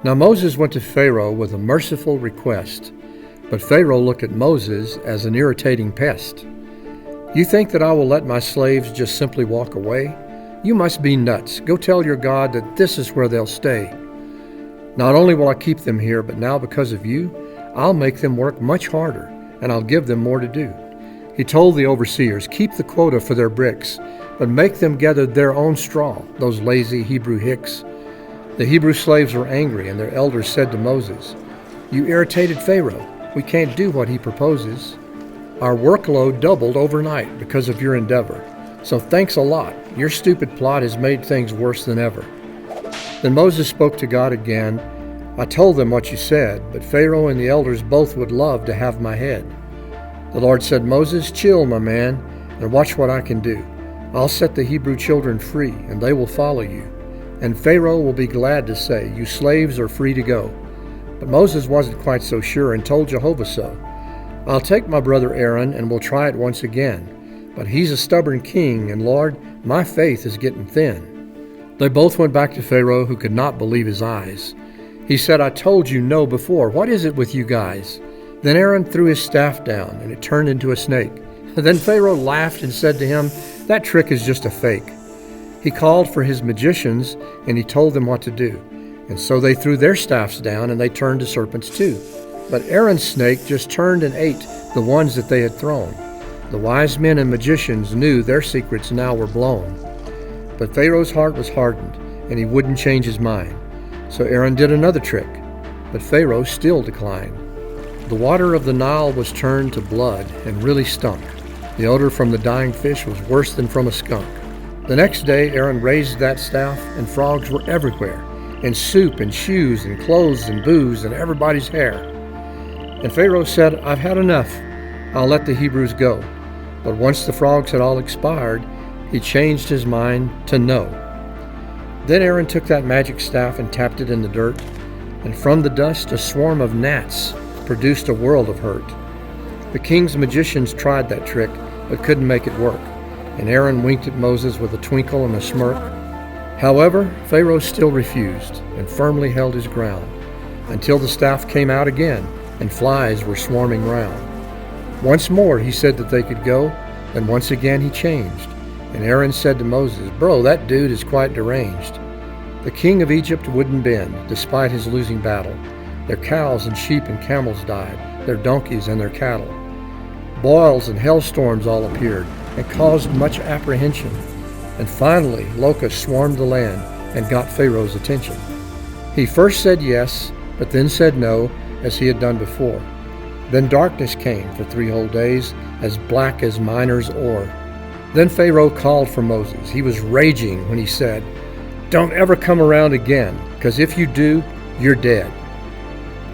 Now Moses went to Pharaoh with a merciful request, but Pharaoh looked at Moses as an irritating pest. You think that I will let my slaves just simply walk away? You must be nuts. Go tell your God that this is where they'll stay. Not only will I keep them here, but now because of you, I'll make them work much harder, and I'll give them more to do. He told the overseers, keep the quota for their bricks, but make them gather their own straw, those lazy Hebrew hicks. The Hebrew slaves were angry, and their elders said to Moses, you irritated Pharaoh. We can't do what he proposes. Our workload doubled overnight because of your endeavor. So thanks a lot. Your stupid plot has made things worse than ever. Then Moses spoke to God again. I told them what you said, but Pharaoh and the elders both would love to have my head. The Lord said, Moses, chill, my man, and watch what I can do. I'll set the Hebrew children free, and they will follow you. And Pharaoh will be glad to say, you slaves are free to go. But Moses wasn't quite so sure and told Jehovah so. I'll take my brother Aaron, and we'll try it once again. But he's a stubborn king, and Lord, my faith is getting thin. They both went back to Pharaoh, who could not believe his eyes. He said, I told you no before. What is it with you guys? Then Aaron threw his staff down, and it turned into a snake. Then Pharaoh laughed and said to him, that trick is just a fake. He called for his magicians, and he told them what to do. And so they threw their staffs down, and they turned to serpents too. But Aaron's snake just turned and ate the ones that they had thrown. The wise men and magicians knew their secrets now were blown. But Pharaoh's heart was hardened, and he wouldn't change his mind. So Aaron did another trick, but Pharaoh still declined. The water of the Nile was turned to blood and really stunk. The odor from the dying fish was worse than from a skunk. The next day Aaron raised that staff, and frogs were everywhere, and soup and shoes and clothes and booze and everybody's hair. And Pharaoh said, I've had enough. I'll let the Hebrews go. But once the frogs had all expired, he changed his mind to no. Then Aaron took that magic staff and tapped it in the dirt, and from the dust a swarm of gnats produced a world of hurt. The king's magicians tried that trick, but couldn't make it work, and Aaron winked at Moses with a twinkle and a smirk. However, Pharaoh still refused and firmly held his ground, until the staff came out again, and flies were swarming round. Once more he said that they could go, then once again he changed. And Aaron said to Moses, bro, that dude is quite deranged. The king of Egypt wouldn't bend, despite his losing battle. Their cows and sheep and camels died, their donkeys and their cattle. Boils and hailstorms all appeared, and caused much apprehension. And finally locusts swarmed the land, and got Pharaoh's attention. He first said yes, but then said no, as he had done before. Then darkness came for 3 whole days, as black as miner's ore. Then Pharaoh called for Moses. He was raging when he said, don't ever come around again, because if you do, you're dead.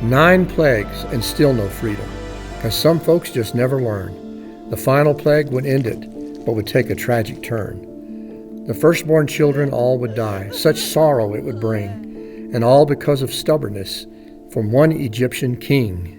9 plagues and still no freedom, because some folks just never learn. The final plague would end it, but would take a tragic turn. The firstborn children all would die, such sorrow it would bring, and all because of stubbornness from one Egyptian king.